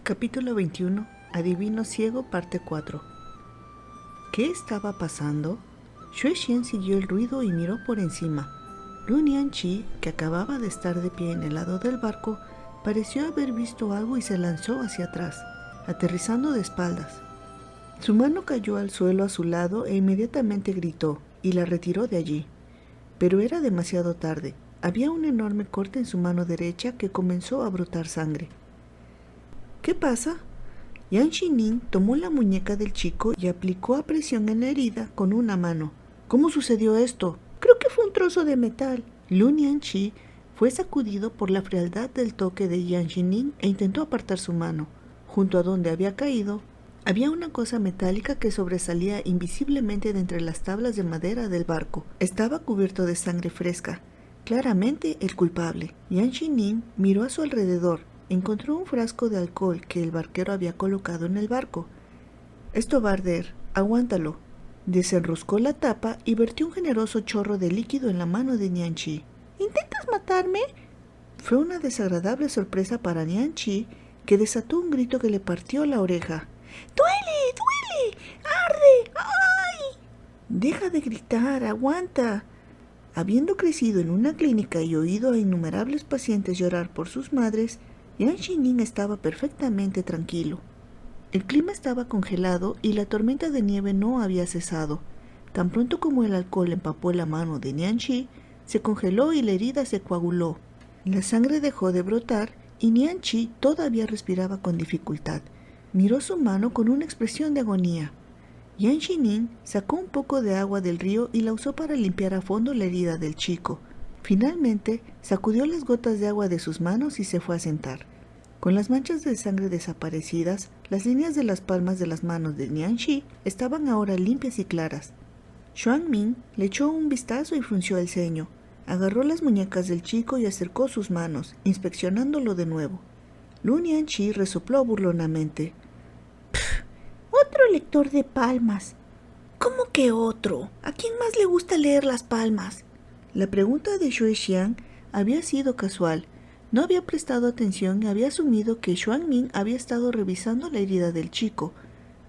Capítulo 21. Adivino ciego, parte 4. ¿Qué estaba pasando? Xue Xian siguió el ruido y miró por encima. Lu Nianqi, que acababa de estar de pie en el lado del barco, pareció haber visto algo y se lanzó hacia atrás, aterrizando de espaldas. Su mano cayó al suelo a su lado e inmediatamente gritó y la retiró de allí. Pero era demasiado tarde. Había un enorme corte en su mano derecha que comenzó a brotar sangre. ¿Qué pasa? Yan Xining tomó la muñeca del chico y aplicó a presión en la herida con una mano. ¿Cómo sucedió esto? Creo que fue un trozo de metal. Lu Nianqi fue sacudido por la frialdad del toque de Yan Xining e intentó apartar su mano. Junto a donde había caído, había una cosa metálica que sobresalía invisiblemente de entre las tablas de madera del barco. Estaba cubierto de sangre fresca. Claramente el culpable. Yan Xining miró a su alrededor. Encontró un frasco de alcohol que el barquero había colocado en el barco. «Esto va a arder, aguántalo». Desenroscó la tapa y vertió un generoso chorro de líquido en la mano de Nianqi. «¿Intentas matarme?». Fue una desagradable sorpresa para Nianqi, que desató un grito que le partió la oreja. «¡Duele! ¡Duele! ¡Arde! ¡Ay!». «Deja de gritar, aguanta». Habiendo crecido en una clínica y oído a innumerables pacientes llorar por sus madres, Yan Xining estaba perfectamente tranquilo. El clima estaba congelado y la tormenta de nieve no había cesado. Tan pronto como el alcohol empapó la mano de Nianqi, se congeló y la herida se coaguló. La sangre dejó de brotar y Nianqi todavía respiraba con dificultad. Miró su mano con una expresión de agonía. Yan Xining sacó un poco de agua del río y la usó para limpiar a fondo la herida del chico. Finalmente, sacudió las gotas de agua de sus manos y se fue a sentar. Con las manchas de sangre desaparecidas, las líneas de las palmas de las manos de Nianqi estaban ahora limpias y claras. Xuanming le echó un vistazo y frunció el ceño. Agarró las muñecas del chico y acercó sus manos, inspeccionándolo de nuevo. Lu Nianqi resopló burlonamente. «Pff, otro lector de palmas». «¿Cómo que otro? ¿A quién más le gusta leer las palmas?». La pregunta de Xue Xian había sido casual. No había prestado atención y había asumido que Xuanming había estado revisando la herida del chico.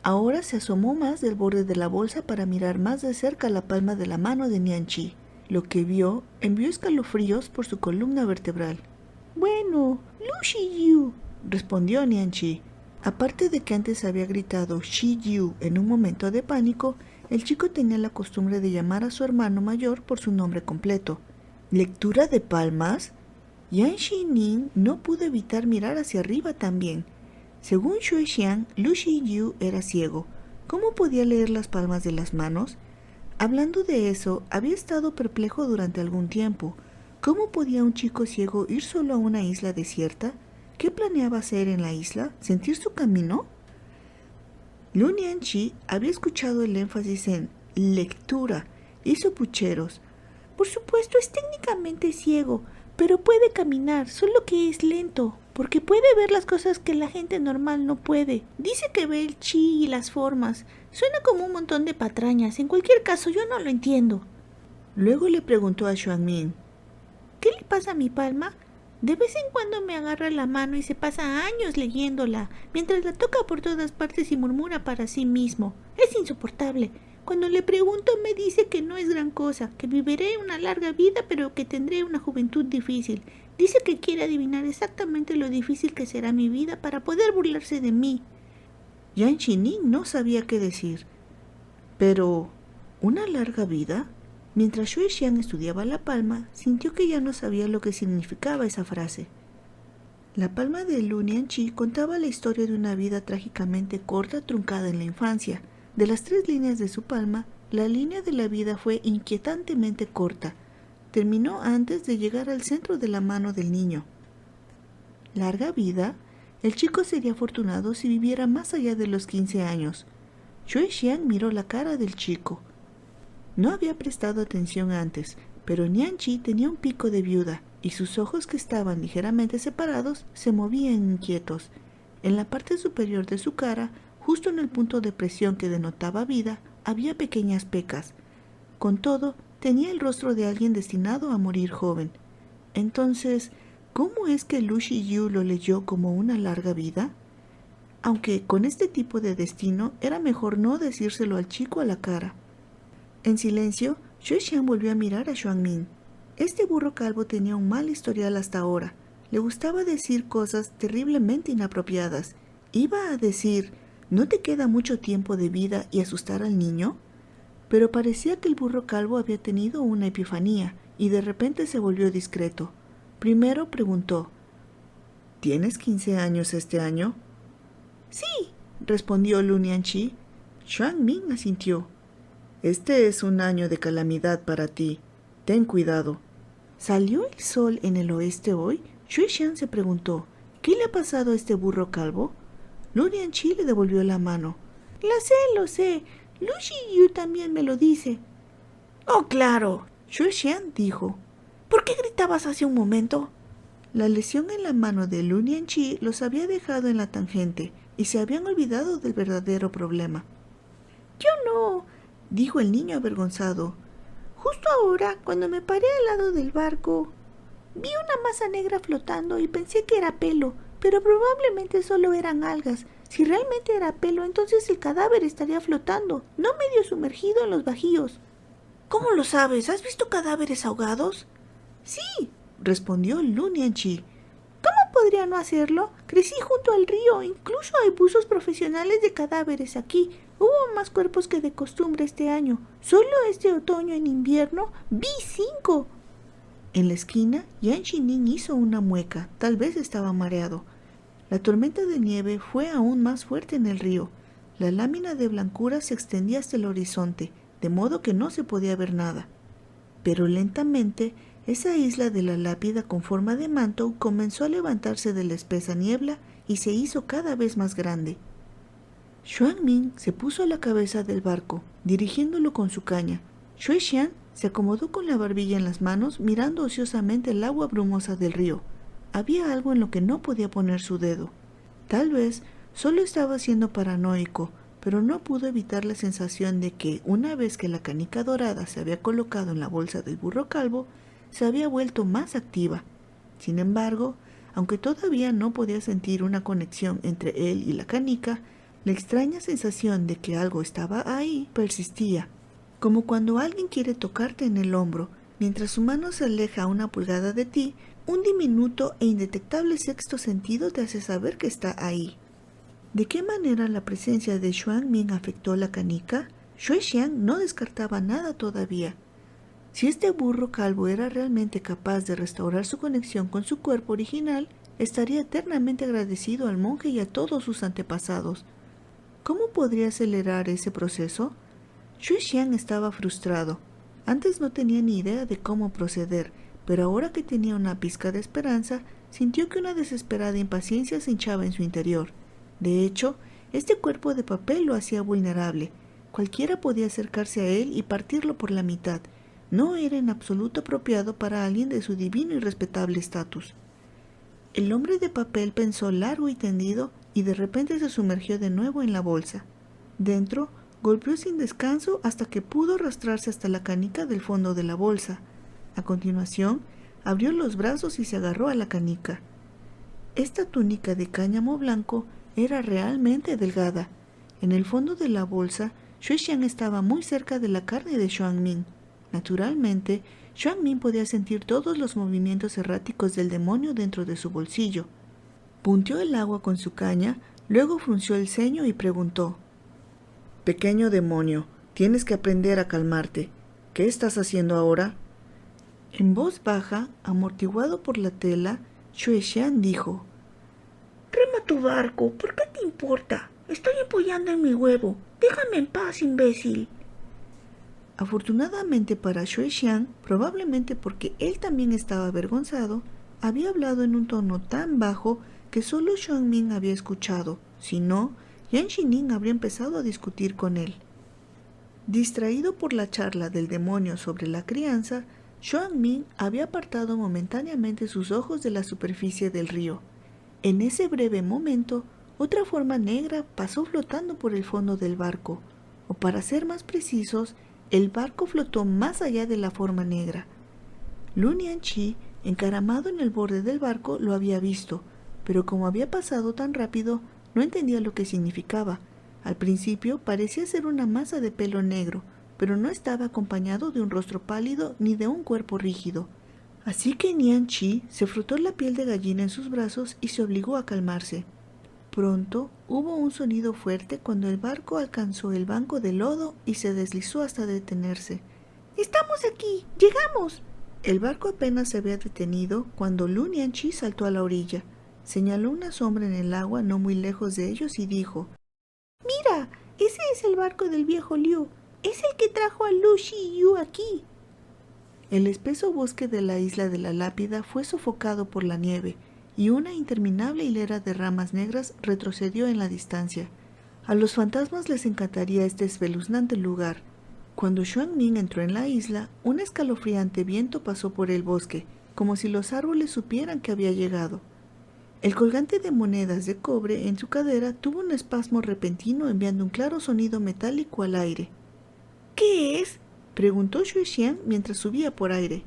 Ahora se asomó más del borde de la bolsa para mirar más de cerca la palma de la mano de Nianqi. Lo que vio envió escalofríos por su columna vertebral. «Bueno, Lu Shiyu», respondió Nianqi. Aparte de que antes había gritado Shiyu en un momento de pánico, el chico tenía la costumbre de llamar a su hermano mayor por su nombre completo. ¿Lectura de palmas? Yan Xining no pudo evitar mirar hacia arriba también. Según Xue Xian, Lu Shiyu era ciego. ¿Cómo podía leer las palmas de las manos? Hablando de eso, había estado perplejo durante algún tiempo. ¿Cómo podía un chico ciego ir solo a una isla desierta? ¿Qué planeaba hacer en la isla? ¿Sentir su camino? Lu Nianqi había escuchado el énfasis en lectura. Hizo pucheros. «Por supuesto, es técnicamente ciego, pero puede caminar, solo que es lento, porque puede ver las cosas que la gente normal no puede. Dice que ve el chi y las formas. Suena como un montón de patrañas. En cualquier caso, yo no lo entiendo». Luego le preguntó a Xuanming. «¿Qué le pasa a mi palma? De vez en cuando me agarra la mano y se pasa años leyéndola, mientras la toca por todas partes y murmura para sí mismo. Es insoportable. Cuando le pregunto me dice que no es gran cosa, que viviré una larga vida pero que tendré una juventud difícil. Dice que quiere adivinar exactamente lo difícil que será mi vida para poder burlarse de mí». Yan Xining no sabía qué decir. Pero, ¿una larga vida? Mientras Xue Xian estudiaba la palma, sintió que ya no sabía lo que significaba esa frase. La palma de Lu Nianqi contaba la historia de una vida trágicamente corta, truncada en la infancia. De las 3 líneas de su palma, la línea de la vida fue inquietantemente corta. Terminó antes de llegar al centro de la mano del niño. ¿Larga vida? El chico sería afortunado si viviera más allá de los 15 años. Xue Xian miró la cara del chico. No había prestado atención antes, pero Nianqi tenía un pico de viuda y sus ojos, que estaban ligeramente separados, se movían inquietos. En la parte superior de su cara, justo en el punto de presión que denotaba vida, había pequeñas pecas. Con todo, tenía el rostro de alguien destinado a morir joven. Entonces, ¿cómo es que Lu Shiyu lo leyó como una larga vida? aunque con este tipo de destino era mejor no decírselo al chico a la cara. En silencio, Xue Xian volvió a mirar a Xuanmin. Este burro calvo tenía un mal historial hasta ahora. Le gustaba decir cosas terriblemente inapropiadas. Iba a decir, ¿no te queda mucho tiempo de vida y asustar al niño? Pero parecía que el burro calvo había tenido una epifanía y de repente se volvió discreto. Primero preguntó, ¿tienes 15 años este año? Sí, respondió Lunianchi. Xuanmin asintió. Este es un año de calamidad para ti. Ten cuidado. ¿Salió el sol en el oeste hoy? Xue Xian se preguntó, ¿qué le ha pasado a este burro calvo? Lunianchi le devolvió la mano. Lo sé. Lu Xiyu también me lo dice. Oh, claro, Xue Xian dijo. ¿Por qué gritabas hace un momento? La lesión en la mano de Lunianchi los había dejado en la tangente y se habían olvidado del verdadero problema. Yo no, dijo el niño avergonzado. Justo ahora, cuando me paré al lado del barco, vi una masa negra flotando y pensé que era pelo, pero probablemente solo eran algas. Si realmente era pelo, entonces el cadáver estaría flotando, no medio sumergido en los bajíos. ¿Cómo lo sabes? ¿Has visto cadáveres ahogados? Sí, respondió Lunianchi. ¿Cómo podría no hacerlo? Crecí junto al río, incluso hay buzos profesionales de cadáveres aquí. Hubo más cuerpos que de costumbre este año. Solo este otoño en invierno vi 5. En la esquina, Yan Xining hizo una mueca, tal vez estaba mareado. La tormenta de nieve fue aún más fuerte en el río. La lámina de blancura se extendía hasta el horizonte, de modo que no se podía ver nada. Pero lentamente, esa isla de la lápida con forma de manto comenzó a levantarse de la espesa niebla y se hizo cada vez más grande. Xuanmin se puso a la cabeza del barco, dirigiéndolo con su caña. Xue Xian se acomodó con la barbilla en las manos, mirando ociosamente el agua brumosa del río. Había algo en lo que no podía poner su dedo. Tal vez solo estaba siendo paranoico, pero no pudo evitar la sensación de que, una vez que la canica dorada se había colocado en la bolsa del burro calvo, se había vuelto más activa. Sin embargo, aunque todavía no podía sentir una conexión entre él y la canica, la extraña sensación de que algo estaba ahí persistía, como cuando alguien quiere tocarte en el hombro, mientras su mano se aleja a 1 pulgada de ti. Un diminuto e indetectable sexto sentido te hace saber que está ahí. ¿De qué manera la presencia de Xuanmin afectó a la canica? Xue Xian no descartaba nada todavía. Si este burro calvo era realmente capaz de restaurar su conexión con su cuerpo original, estaría eternamente agradecido al monje y a todos sus antepasados. ¿Cómo podría acelerar ese proceso? Xue Xian estaba frustrado. Antes no tenía ni idea de cómo proceder, pero ahora que tenía una pizca de esperanza, sintió que una desesperada impaciencia se hinchaba en su interior. De hecho, este cuerpo de papel lo hacía vulnerable. Cualquiera podía acercarse a él y partirlo por la mitad. No era en absoluto apropiado para alguien de su divino y respetable estatus. El hombre de papel pensó largo y tendido y de repente se sumergió de nuevo en la bolsa. Dentro, golpeó sin descanso hasta que pudo arrastrarse hasta la canica del fondo de la bolsa. A continuación, abrió los brazos y se agarró a la canica. Esta túnica de cáñamo blanco era realmente delgada. En el fondo de la bolsa, Xue Xian estaba muy cerca de la carne de Xuanmin. Naturalmente, Xuanmin podía sentir todos los movimientos erráticos del demonio dentro de su bolsillo. Punteó el agua con su caña, luego frunció el ceño y preguntó: «Pequeño demonio, tienes que aprender a calmarte. ¿Qué estás haciendo ahora?» En voz baja, amortiguado por la tela, Xue Xian dijo: «Rema tu barco, ¿por qué te importa? Estoy apoyando en mi huevo. Déjame en paz, imbécil». Afortunadamente para Xue Xian, probablemente porque él también estaba avergonzado, había hablado en un tono tan bajo que solo Xuanmin había escuchado. Si no, Yan Xining habría empezado a discutir con él. Distraído por la charla del demonio sobre la crianza, Xuanmin había apartado momentáneamente sus ojos de la superficie del río. En ese breve momento, otra forma negra pasó flotando por el fondo del barco, o para ser más precisos, el barco flotó más allá de la forma negra. Lunianchi, encaramado en el borde del barco, lo había visto, pero como había pasado tan rápido, No entendía lo que significaba. Al principio parecía ser una masa de pelo negro, pero no estaba acompañado de un rostro pálido ni de un cuerpo rígido. Así que Nian Chi se frotó la piel de gallina en sus brazos y se obligó a calmarse. Pronto hubo un sonido fuerte cuando el barco alcanzó el banco de lodo y se deslizó hasta detenerse. ¡Estamos aquí! ¡Llegamos! El barco apenas se había detenido cuando Lu Nianchi saltó a la orilla. Señaló una sombra en el agua no muy lejos de ellos y dijo: «¡Mira! Ese es el barco del viejo Liu. Es el que trajo a Lu Shiyu aquí». El espeso bosque de la isla de la Lápida fue sofocado por la nieve, y una interminable hilera de ramas negras retrocedió en la distancia. A los fantasmas les encantaría este espeluznante lugar. Cuando Xuanming entró en la isla, un escalofriante viento pasó por el bosque, como si los árboles supieran que había llegado. El colgante de monedas de cobre en su cadera tuvo un espasmo repentino enviando un claro sonido metálico al aire. «¿Qué es?», preguntó Xue Xian mientras subía por aire.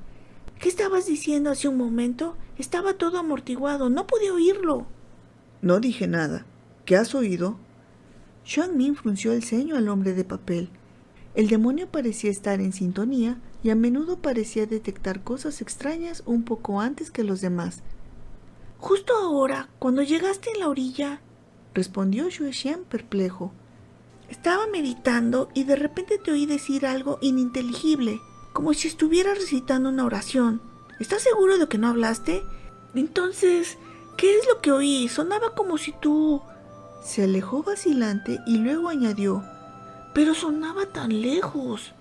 «¿Qué estabas diciendo hace un momento? Estaba todo amortiguado, no pude oírlo». «No dije nada. ¿Qué has oído?». Xuanming frunció el ceño al hombre de papel. El demonio parecía estar en sintonía y a menudo parecía detectar cosas extrañas un poco antes que los demás. «Justo ahora, cuando llegaste en la orilla», respondió Xue Xian perplejo. «Estaba meditando y de repente te oí decir algo ininteligible, como si estuviera recitando una oración. ¿Estás seguro de que no hablaste? Entonces, ¿qué es lo que oí? Sonaba como si tú...». Se alejó vacilante y luego añadió: «Pero sonaba tan lejos».